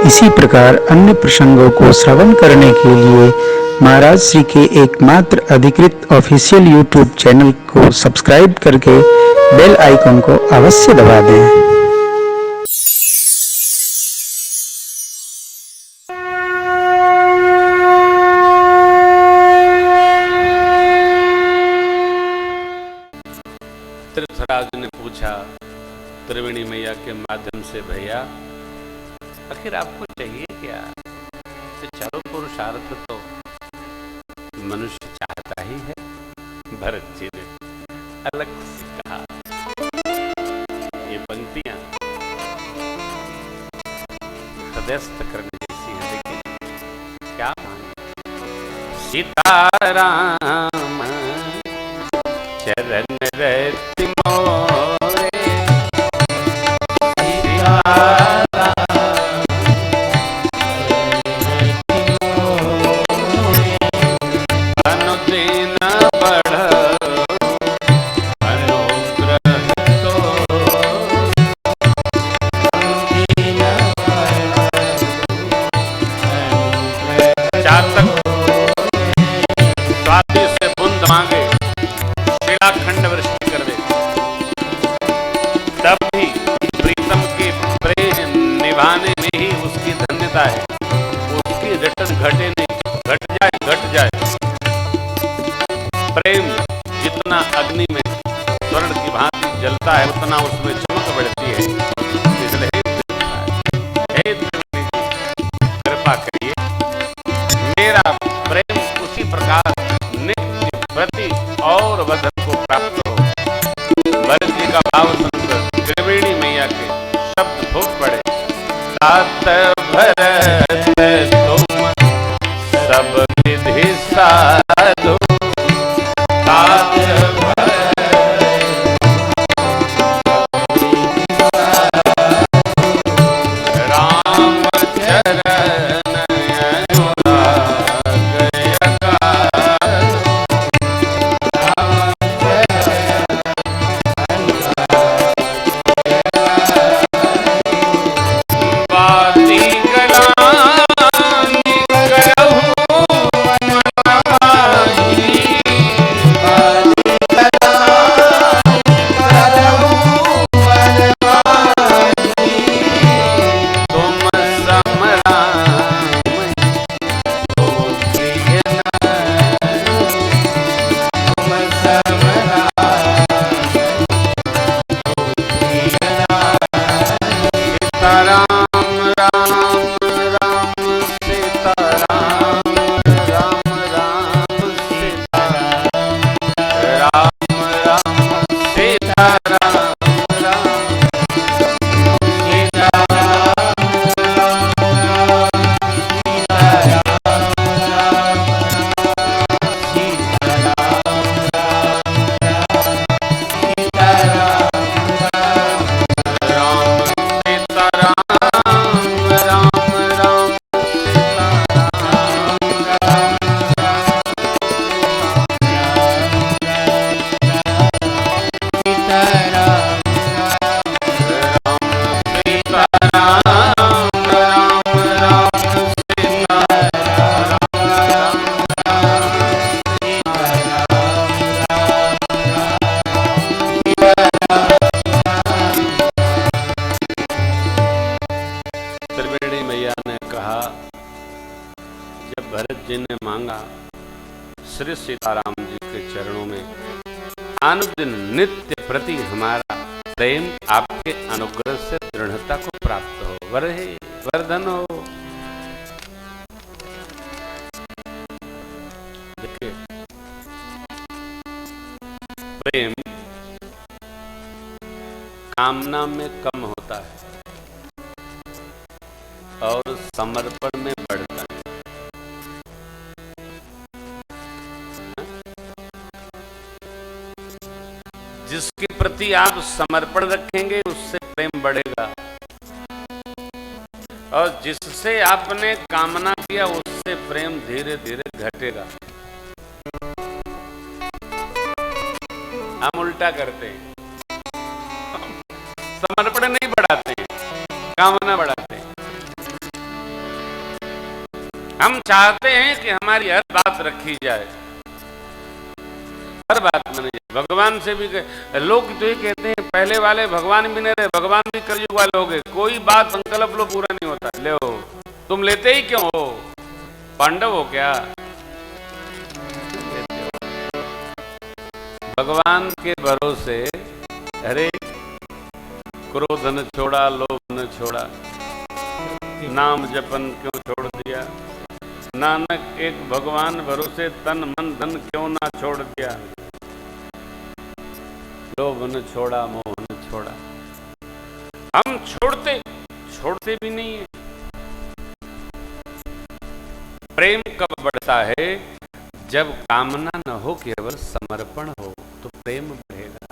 इसी प्रकार अन्य प्रसंगों को श्रवण करने के लिए महाराज श्री के एकमात्र अधिकृत ऑफिशियल यूट्यूब चैनल को सब्सक्राइब करके बेल आइकन को अवश्य दबा दें। तीर्थराज ने पूछा त्रिवेणी मैया के माध्यम से, भैया आखिर आपको चाहिए क्या? तो चारों पुरुषार्थ तो मनुष्य चाहता ही है। भरत जी ने अलग से कहा, ये पंक्तियां हृदयस्थ करने जैसी हैं। देखिए क्या मांगे, सीताराम चरण रति मोरे, अनुदिन बढ़ो अनुग्रह तो, चातक स्वाति से बूंद मांगे शिलाखंड वृष्टि कर दे, तब भी प्रीतम के प्रेम निभाने में ही उसकी धन्यता है। उसकी रिटर्न घटे नहीं, घट जाए। प्रेम जितना अग्नि में स्वर्ण की भांति जलता है, उतना उसमें चमक बढ़ती है। इसलिए हे त्रिवेणी जी, कृपा करिए, मेरा प्रेम उसी प्रकार नित्य प्रति और वधन को प्राप्त हो। भरत जी का भाव सुनकर त्रिवेणी मैया के शब्द फूट पड़े, तात भरत तुम सब विधि साधु, तात भरत राम चरण श्री सीताराम जी के चरणों में अनुदिन नित्य प्रति हमारा प्रेम आपके अनुग्रह से दृढ़ता को प्राप्त हो, वरहे वर्धन हो। देखिए प्रेम कामना में कम होता है और समर्पण में बढ़ता है। जिसके प्रति आप समर्पण रखेंगे उससे प्रेम बढ़ेगा, और जिससे आपने कामना किया उससे प्रेम धीरे धीरे घटेगा। हम उल्टा करते हैं, समर्पण नहीं बढ़ाते हैं, कामना बढ़ाते हैं। हम चाहते हैं कि हमारी हर बात रखी जाए, हर बात मानी जाए। भगवान से भी लोग तो ये कहते हैं पहले वाले भगवान भी नहीं रहे, भगवान भी कलयुग वाले हो गए, कोई बात संकल्प लो पूरा नहीं होता। ले हो तुम लेते ही क्यों हो? पांडव हो क्या? भगवान के भरोसे अरे क्रोध न छोड़ा, लोभ न छोड़ा, नाम जपन क्यों छोड़ दिया? नानक एक भगवान भरोसे तन मन धन क्यों ना छोड़ दिया? लोभ न छोड़ा, मोह न छोड़ा। हम छोड़ते भी नहीं है। प्रेम कब बढ़ता है? जब कामना न हो, केवल समर्पण हो, तो प्रेम बढ़ेगा।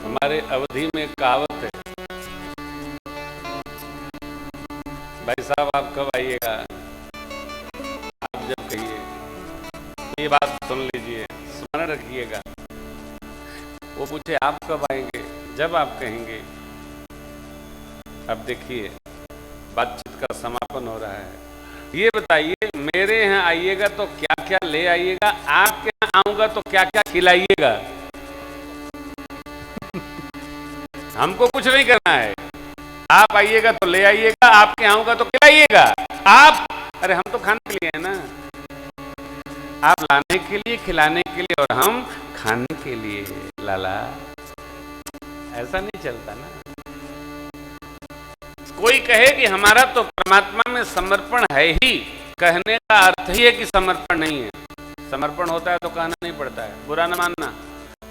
हमारे अवधि में कहावत है, भाई साहब आप कब आइएगा? आप जब कहिए। ये बात सुन लीजिए, स्मरण रखिएगा। वो पूछे आप कब आएंगे? जब आप कहेंगे। अब देखिए बातचीत का समापन हो रहा है। ये बताइए मेरे यहाँ आइएगा तो क्या क्या ले आइएगा, आपके यहाँ आऊंगा तो क्या क्या खिलाइएगा? हमको कुछ नहीं करना है। आप आइएगा तो ले आइएगा, आपके यहाँ आऊंगा तो खिलाइएगा। आप अरे हम तो खाने के लिए है ना, आप लाने के लिए, खिलाने के लिए, और हम खाने के लिए। लाला ऐसा नहीं चलता ना। कोई कहे कि हमारा तो परमात्मा में समर्पण है ही, कहने का अर्थ ही है कि समर्पण नहीं है। समर्पण होता है तो कहना नहीं पड़ता है, बुरा न मानना।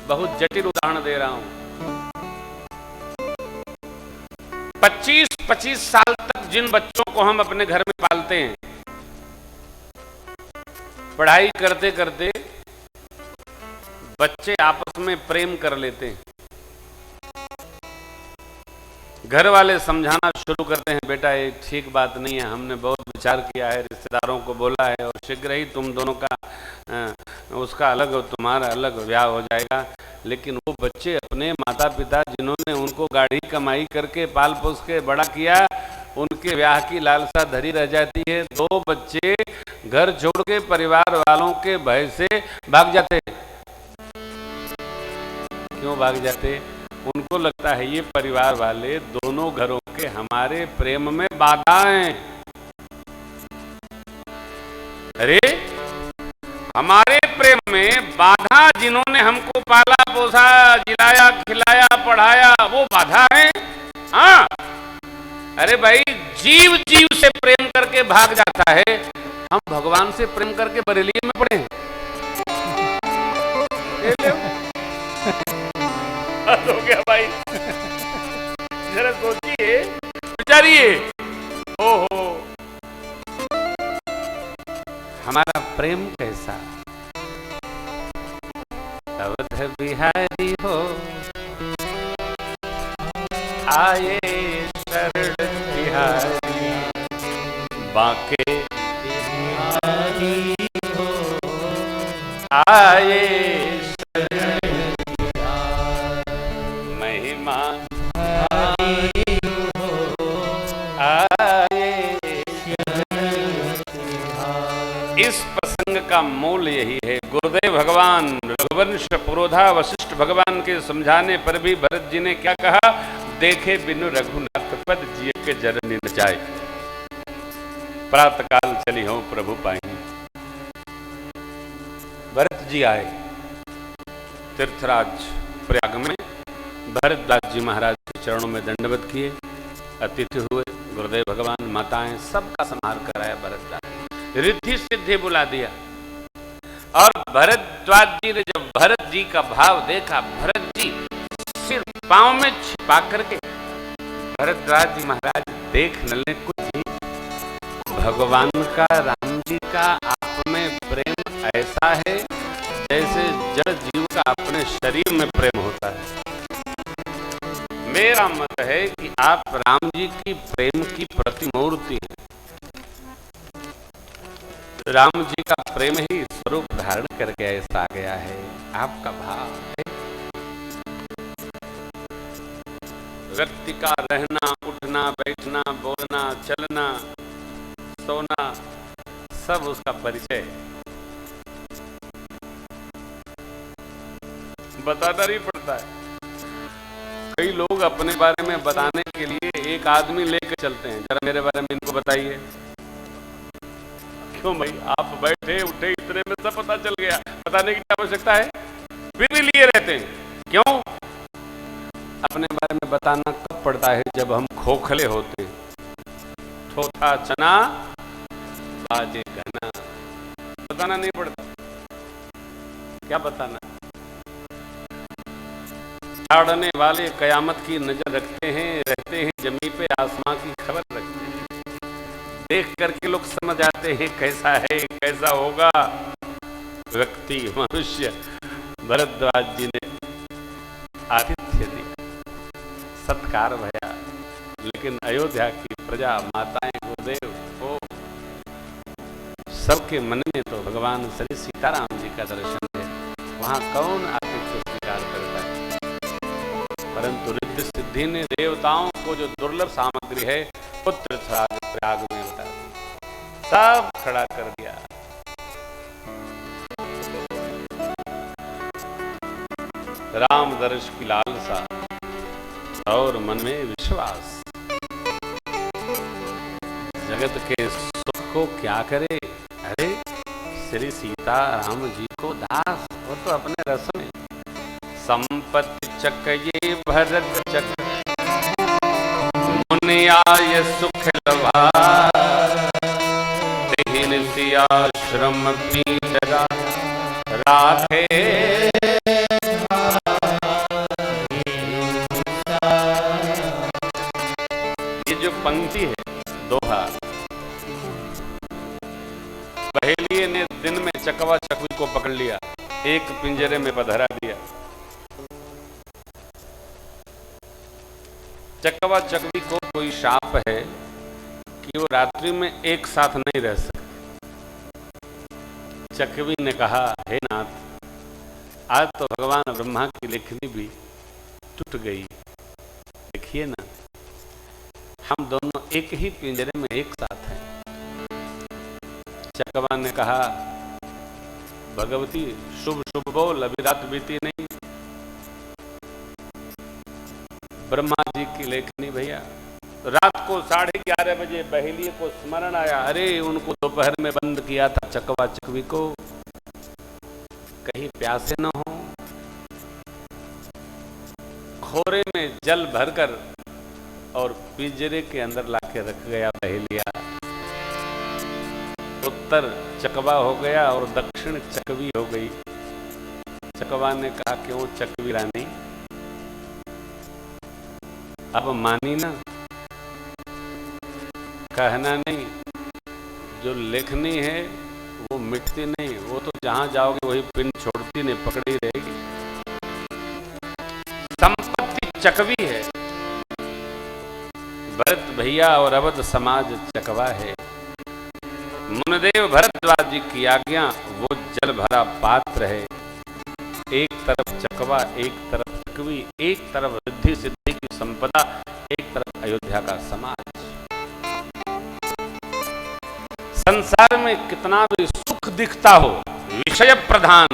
बहुत जटिल उदाहरण दे रहा हूं। 25-25 साल तक जिन बच्चों को हम अपने घर में पालते हैं, पढ़ाई करते करते बच्चे आपस में प्रेम कर लेते हैं। घर वाले समझाना शुरू करते हैं, बेटा ये ठीक बात नहीं है, हमने बहुत विचार किया है, रिश्तेदारों को बोला है, और शीघ्र ही तुम दोनों का उसका अलग और तुम्हारा अलग ब्याह हो जाएगा। लेकिन वो बच्चे अपने माता पिता जिन्होंने उनको गाढ़ी कमाई करके पाल पोस के बड़ा किया, उनके ब्याह की लालसा धरी रह जाती है। 2 बच्चे घर छोड़ के परिवार वालों के भय से भाग जाते। क्यों भाग जाते? उनको लगता है ये परिवार वाले दोनों घरों के हमारे प्रेम में बाधा हैं। अरे हमारे प्रेम में बाधा, जिन्होंने हमको पाला पोसा, जिलाया खिलाया पढ़ाया, वो बाधा है। हाँ अरे भाई, जीव जीव से प्रेम करके भाग जाता है, हम भगवान से प्रेम करके बरेली में पड़े हैं। हो गया भाई, जरा सोचिए, विचारिए। ओहो, हमारा प्रेम कैसा? अवध बिहारी हो आए शरण बिहारी, बांके बिहारी हो आए शरण बिहारी, महिमा बिहारी हो आए शरण बिहारी। इस प्रसंग का मूल यही है। गुरुदेव भगवान रघुवंश पुरोधा वशिष्ठ भगवान के समझाने पर भी भरत जी ने क्या कहा? देखे बिनु रघुनाथ पद, जिय के जननी न जाए। प्रातः काल चली हो प्रभु पाई। भरत जी आए तीर्थराज प्रयाग में, भरतदास जी महाराज के चरणों में दंडवत किए, अतिथि हुए। गुरुदेव भगवान, माताएं, सबका समार कराया भरतदास, रिद्धि सिद्धि बुला दिया। और भरद्वाज जी ने जब भरत जी का भाव देखा, भरत जी सिर पांव में छिपा करके, भरद्वाज जी महाराज देख न ले कुछ ही, भगवान का, राम जी का आप में प्रेम ऐसा है जैसे जड़ जीव का अपने शरीर में प्रेम होता है। मेरा मत है कि आप राम जी की प्रेम की प्रतिमूर्ति हैं। राम जी का प्रेम ही स्वरूप धारण करके ऐसा आ गया है। आपका भाव है व्यक्ति का रहना, उठना, बैठना, बोलना, चलना, सोना, सब उसका परिचय बताना नहीं पड़ता है। कई लोग अपने बारे में बताने के लिए एक आदमी लेकर चलते हैं, जरा मेरे बारे में इनको बताइए। क्यों भाई, आप बैठे उठे इतने में सब पता चल गया, बताने की क्या आवश्यकता है? फिर भी लिए रहते हैं। क्यों? अपने बारे में बताना कब पड़ता है? जब हम खोखले होते हैं। थोथा चना बाजे घना, बताना नहीं पड़ता। क्या बताना? झाड़ने वाले कयामत की नजर रखते हैं, रहते हैं जमीन पे, आसमां की खबर रखते हैं। देख करके लोग समझ आते हैं कैसा है, कैसा होगा व्यक्ति, मनुष्य। भरद्वाज जी ने आतिथ्य दिया, सत्कार भया, लेकिन अयोध्या की प्रजा, माताएं, गुरुदेव हो, सबके मन में तो भगवान श्री सीताराम जी का दर्शन है। वहां कौन आतिथ्य स्वीकार करता है? परंतु रिद्धि सिद्धि ने देवताओं को जो दुर्लभ सामग्री है वो तीर्थराज प्रयाग में बता दी, सब खड़ा कर दिया। राम दर्श की लालसा और मन में विश्वास, जगत के सुख को क्या करे? अरे श्री सीता राम जी को दास, वो तो अपने रस में। संपत्ति चक ये भरत चक, मुनि आय सुख लभा, तेहि सियाश्रम पीठ राखे। ये जो पंक्ति है, दोहा, पहेलिये ने दिन में चकवा चकवी को पकड़ लिया, एक पिंजरे में बंधा दिया। चकवा चकवी को कोई शाप है कि वो रात्रि में एक साथ नहीं रह सकते। चकवी ने कहा, हे नाथ, आज तो भगवान ब्रह्मा की लेखनी भी टूट गई। देखिए ना, हम दोनों एक ही पिंजरे में एक साथ हैं। चकवा ने कहा, भगवती शुभ शुभ बोल, अभी रात बीती नहीं। ब्रह्मा जी की लेखनी भैया, रात को 11:30 बजे बहेलिये को स्मरण आया, अरे उनको दोपहर में बंद किया था चकवा चकवी को, कहीं प्यासे न हो। खोरे में जल भरकर और पिंजरे के अंदर लाके रख गया बहेलिया। उत्तर चकवा हो गया और दक्षिण चकवी हो गई। चकवा ने कहा, क्यों चकवी रानी, अब मानी ना? कहना नहीं, जो लेखनी है वो मिटती नहीं, वो तो जहां जाओगे वही पिन छोड़ती नहीं, पकड़ी रहेगी। संपत्ति चकवी है, भरत भैया और अवध समाज चकवा है। मुनिदेव भरद्वाज जी की आज्ञा वो जल भरा पात्र है। एक तरफ चकवा, एक तरफ चकवी, एक तरफ रिद्धि सिद्धि की संपदा, एक तरफ अयोध्या का समाज। संसार में कितना भी सुख दिखता हो, विषय प्रधान,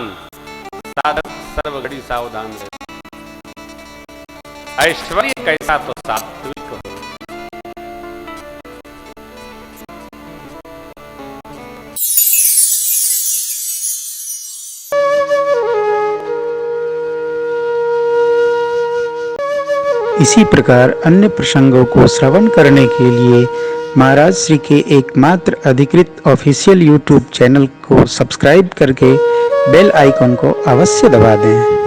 साधक सर्वघड़ी सावधान रहे। ऐश्वर्य कैसा तो सात्विक हो। इसी प्रकार अन्य प्रसंगों को श्रवण करने के लिए महाराज श्री के एकमात्र अधिकृत ऑफिशियल यूट्यूब चैनल को सब्सक्राइब करके बेल आइकन को अवश्य दबा दें।